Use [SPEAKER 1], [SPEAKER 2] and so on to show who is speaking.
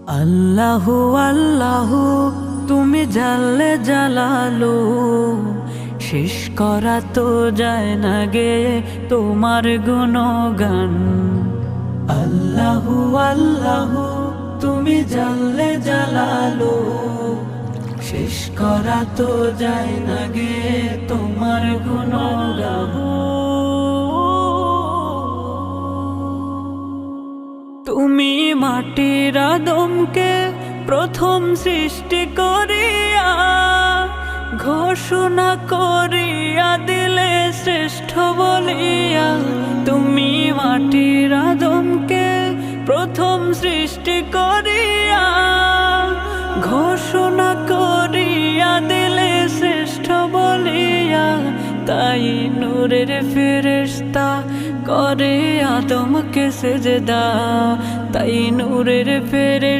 [SPEAKER 1] আল্লাহু আল্লাহু তুমি জাল্লে জালালু, শেষ করা তো যায় না গে তোমার গুণগান। আল্লাহু আল্লাহু তুমি জাল্লে জালালু, শেষ করা তো যায় না গে তোমার গুণগান। তুমি মাটির আদমকে প্রথম সৃষ্টি করিয়া ঘোষণা করিয়া দিলে শ্রেষ্ঠ বলিয়া। তুমি মাটির আদমকে প্রথম সৃষ্টি করিয়া ঘোষণা করিয়া দিলে শ্রেষ্ঠ বলিয়া। তাই নূরের ফেরেশতা করে আদমকে সেজদা, তাই নূরের ফেরেশতা